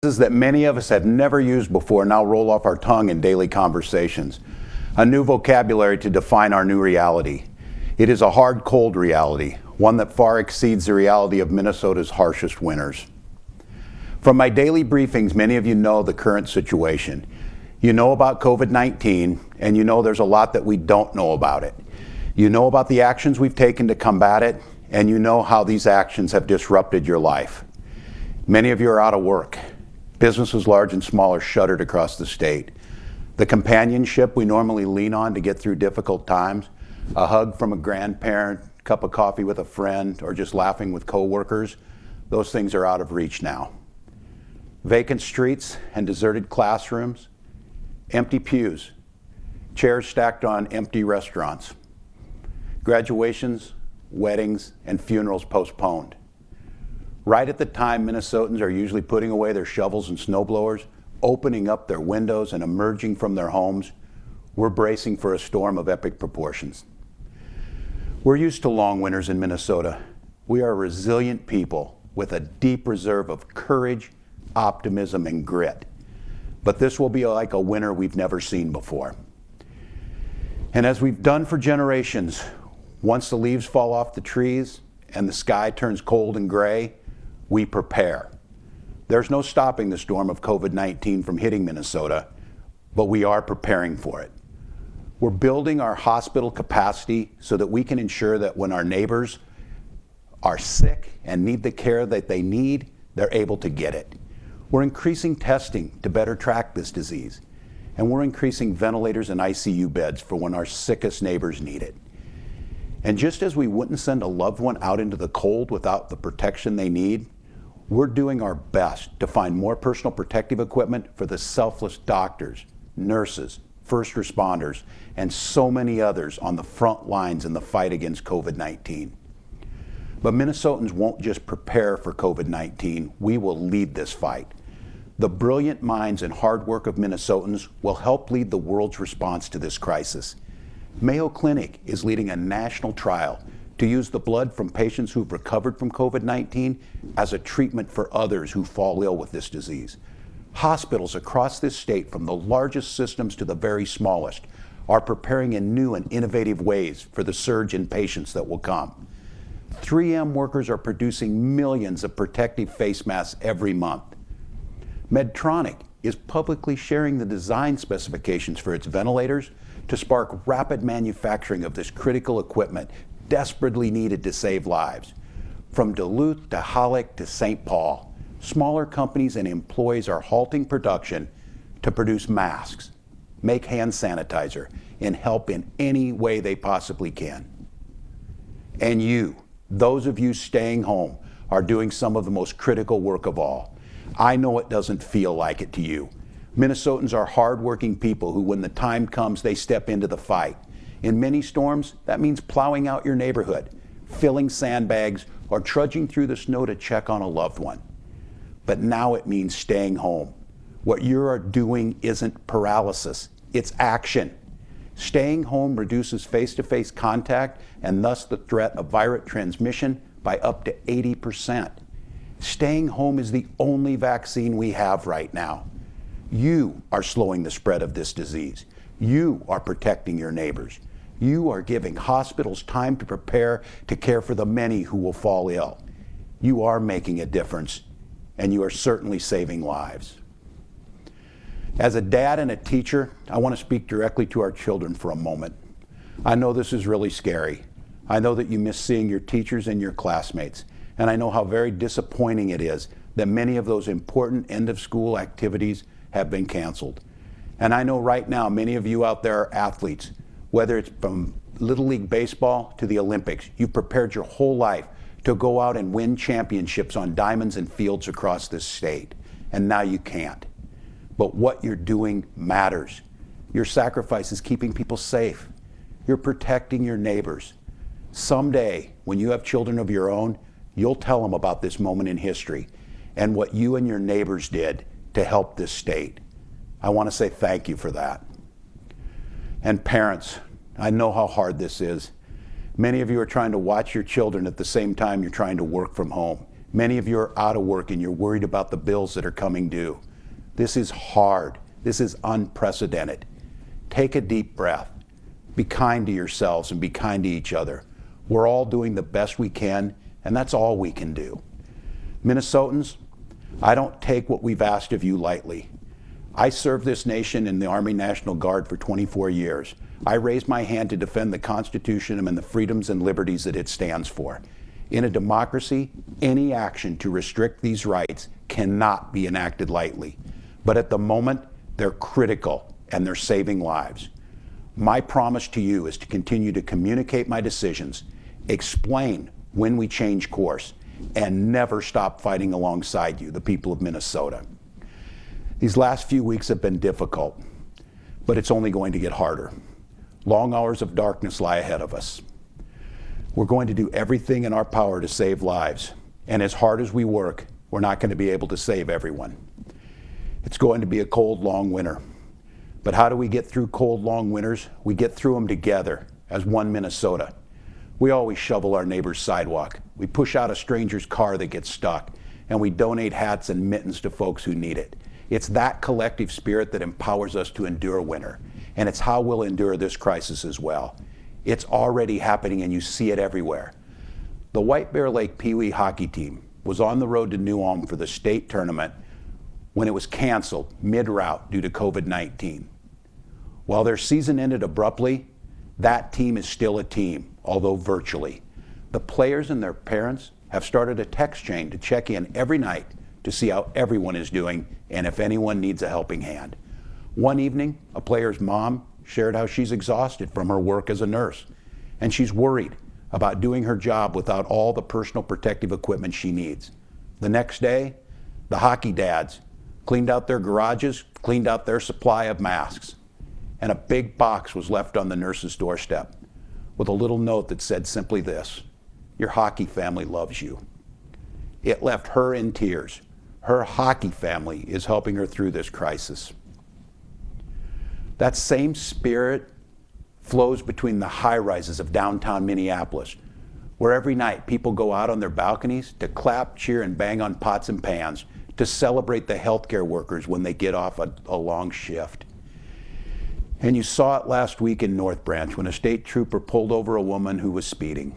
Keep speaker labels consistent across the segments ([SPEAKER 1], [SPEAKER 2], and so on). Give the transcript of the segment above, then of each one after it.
[SPEAKER 1] That many of us have never used before now roll off our tongue in daily conversations. A new vocabulary to define our new reality. It is a hard, cold reality, one that far exceeds the reality of Minnesota's harshest winters. From my daily briefings, many of you know the current situation. You know about COVID-19, and you know there's a lot that we don't know about it. You know about the actions we've taken to combat it, and you know how these actions have disrupted your life. Many of you are out of work. Businesses large and small are shuttered across the state. The companionship we normally lean on to get through difficult times, a hug from a grandparent, a cup of coffee with a friend, or just laughing with coworkers, those things are out of reach now. Vacant streets and deserted classrooms, empty pews, chairs stacked on empty restaurants, graduations, weddings, and funerals postponed. Right at the time Minnesotans are usually putting away their shovels and snowblowers, opening up their windows and emerging from their homes, we're bracing for a storm of epic proportions. We're used to long winters in Minnesota. We are a resilient people with a deep reserve of courage, optimism, and grit. But this will be like a winter we've never seen before. And as we've done for generations, once the leaves fall off the trees and the sky turns cold and gray, we prepare. There's no stopping the storm of COVID-19 from hitting Minnesota, but we are preparing for it. We're building our hospital capacity so that we can ensure that when our neighbors are sick and need the care that they need, they're able to get it. We're increasing testing to better track this disease, and we're increasing ventilators and ICU beds for when our sickest neighbors need it. And just as we wouldn't send a loved one out into the cold without the protection they need, we're doing our best to find more personal protective equipment for the selfless doctors, nurses, first responders, and so many others on the front lines in the fight against COVID-19. But Minnesotans won't just prepare for COVID-19, we will lead this fight. The brilliant minds and hard work of Minnesotans will help lead the world's response to this crisis. Mayo Clinic is leading a national trial to use the blood from patients who've recovered from COVID-19 as a treatment for others who fall ill with this disease. Hospitals across this state, from the largest systems to the very smallest, are preparing in new and innovative ways for the surge in patients that will come. 3M workers are producing millions of protective face masks every month. Medtronic is publicly sharing the design specifications for its ventilators to spark rapid manufacturing of this critical equipment desperately needed to save lives. From Duluth to Halleck to St. Paul, smaller companies and employees are halting production to produce masks, make hand sanitizer, and help in any way they possibly can. And you, those of you staying home, are doing some of the most critical work of all. I know it doesn't feel like it to you. Minnesotans are hardworking people who, when the time comes, they step into the fight. In many storms, that means plowing out your neighborhood, filling sandbags, or trudging through the snow to check on a loved one. But now it means staying home. What you are doing isn't paralysis, it's action. Staying home reduces face-to-face contact and thus the threat of virus transmission by up to 80%. Staying home is the only vaccine we have right now. You are slowing the spread of this disease. You are protecting your neighbors. You are giving hospitals time to prepare to care for the many who will fall ill. You are making a difference, and you are certainly saving lives. As a dad and a teacher, I want to speak directly to our children for a moment. I know this is really scary. I know that you miss seeing your teachers and your classmates, and I know how very disappointing it is that many of those important end-of-school activities have been canceled. And I know right now many of you out there are athletes, whether it's from Little League Baseball to the Olympics. You've prepared your whole life to go out and win championships on diamonds and fields across this state, and now you can't. But what you're doing matters. Your sacrifice is keeping people safe. You're protecting your neighbors. Someday, when you have children of your own, you'll tell them about this moment in history and what you and your neighbors did to help this state. I want to say thank you for that. And parents, I know how hard this is. Many of you are trying to watch your children at the same time you're trying to work from home. Many of you are out of work and you're worried about the bills that are coming due. This is hard. This is unprecedented. Take a deep breath. Be kind to yourselves and be kind to each other. We're all doing the best we can, and that's all we can do. Minnesotans, I don't take what we've asked of you lightly. I served this nation in the Army National Guard for 24 years. I raised my hand to defend the Constitution and the freedoms and liberties that it stands for. In a democracy, any action to restrict these rights cannot be enacted lightly. But at the moment, they're critical and they're saving lives. My promise to you is to continue to communicate my decisions, explain when we change course, and never stop fighting alongside you, the people of Minnesota. These last few weeks have been difficult, but it's only going to get harder. Long hours of darkness lie ahead of us. We're going to do everything in our power to save lives, and as hard as we work, we're not going to be able to save everyone. It's going to be a cold, long winter. But how do we get through cold, long winters? We get through them together as one Minnesota. We always shovel our neighbor's sidewalk. We push out a stranger's car that gets stuck, and we donate hats and mittens to folks who need it. It's that collective spirit that empowers us to endure winter, and it's how we'll endure this crisis as well. It's already happening, and you see it everywhere. The White Bear Lake Pee Wee hockey team was on the road to New Ulm for the state tournament when it was canceled mid-route due to COVID-19. While their season ended abruptly, that team is still a team, although virtually. The players and their parents have started a text chain to check in every night to see how everyone is doing and if anyone needs a helping hand. One evening, a player's mom shared how she's exhausted from her work as a nurse, and she's worried about doing her job without all the personal protective equipment she needs. The next day, the hockey dads cleaned out their garages, cleaned out their supply of masks, and a big box was left on the nurse's doorstep with a little note that said simply this: "Your hockey family loves you." It left her in tears. Her hockey family is helping her through this crisis. That same spirit flows between the high-rises of downtown Minneapolis, where every night people go out on their balconies to clap, cheer, and bang on pots and pans to celebrate the healthcare workers when they get off a long shift. And you saw it last week in North Branch when a state trooper pulled over a woman who was speeding.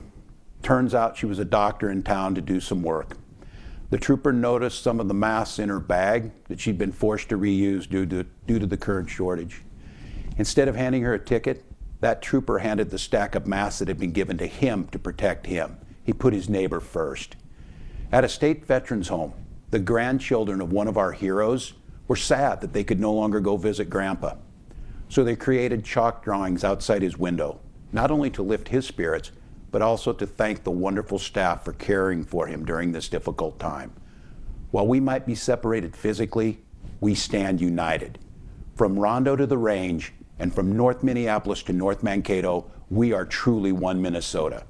[SPEAKER 1] Turns out she was a doctor in town to do some work. The trooper noticed some of the masks in her bag that she'd been forced to reuse due to the current shortage. Instead of handing her a ticket, that trooper handed the stack of masks that had been given to him to protect him. He put his neighbor first. At a state veterans home, the grandchildren of one of our heroes were sad that they could no longer go visit Grandpa. So they created chalk drawings outside his window, not only to lift his spirits, but also to thank the wonderful staff for caring for him during this difficult time. While we might be separated physically, we stand united. From Rondo to the Range, and from North Minneapolis to North Mankato, we are truly one Minnesota.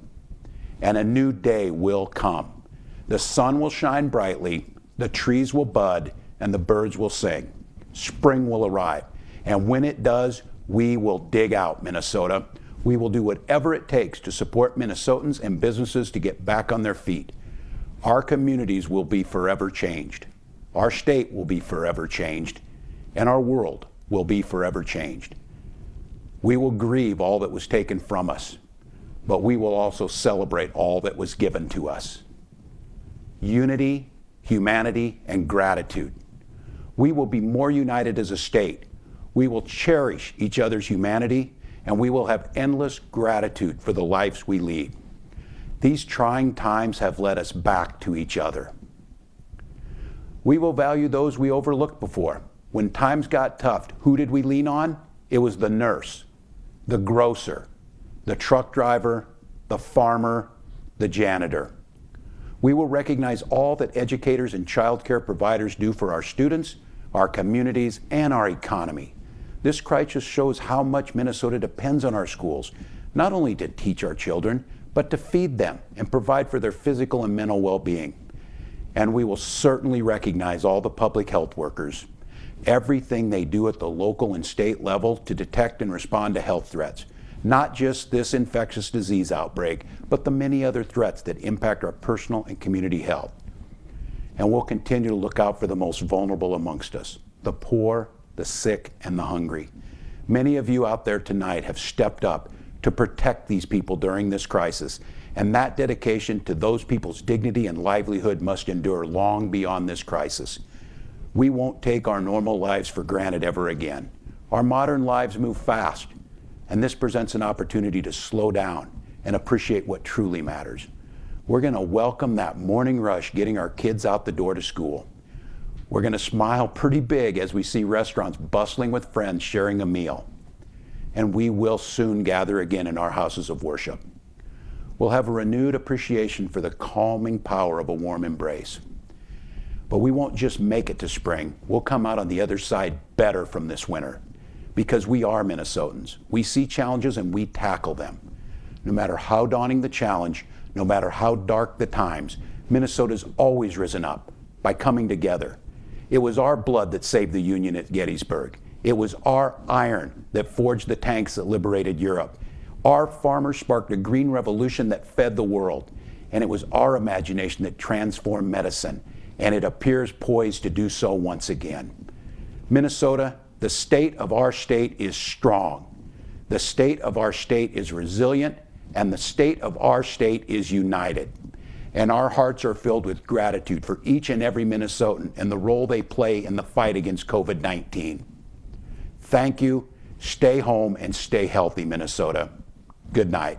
[SPEAKER 1] And a new day will come. The sun will shine brightly, the trees will bud, and the birds will sing. Spring will arrive. And when it does, we will dig out Minnesota. We will do whatever it takes to support Minnesotans and businesses to get back on their feet. Our communities will be forever changed. Our state will be forever changed. And our world will be forever changed. We will grieve all that was taken from us, but we will also celebrate all that was given to us. Unity, humanity, and gratitude. We will be more united as a state. We will cherish each other's humanity, and we will have endless gratitude for the lives we lead. These trying times have led us back to each other. We will value those we overlooked before. When times got tough, who did we lean on? It was the nurse, the grocer, the truck driver, the farmer, the janitor. We will recognize all that educators and childcare providers do for our students, our communities, and our economy. This crisis shows how much Minnesota depends on our schools, not only to teach our children, but to feed them and provide for their physical and mental well-being. And we will certainly recognize all the public health workers, everything they do at the local and state level to detect and respond to health threats. Not just this infectious disease outbreak, but the many other threats that impact our personal and community health. And we'll continue to look out for the most vulnerable amongst us, the poor, the sick, and the hungry. Many of you out there tonight have stepped up to protect these people during this crisis, and that dedication to those people's dignity and livelihood must endure long beyond this crisis. We won't take our normal lives for granted ever again. Our modern lives move fast, and this presents an opportunity to slow down and appreciate what truly matters. We're going to welcome that morning rush getting our kids out the door to school. We're going to smile pretty big as we see restaurants bustling with friends sharing a meal. And we will soon gather again in our houses of worship. We'll have a renewed appreciation for the calming power of a warm embrace. But we won't just make it to spring. We'll come out on the other side better from this winter, because we are Minnesotans. We see challenges and we tackle them. No matter how daunting the challenge, no matter how dark the times, Minnesota's always risen up by coming together. It was our blood that saved the Union at Gettysburg. It was our iron that forged the tanks that liberated Europe. Our farmers sparked a green revolution that fed the world. And it was our imagination that transformed medicine. And it appears poised to do so once again. Minnesota, the state of our state is strong. The state of our state is resilient, and the state of our state is united. And our hearts are filled with gratitude for each and every Minnesotan and the role they play in the fight against COVID-19. Thank you. Stay home and stay healthy, Minnesota. Good night.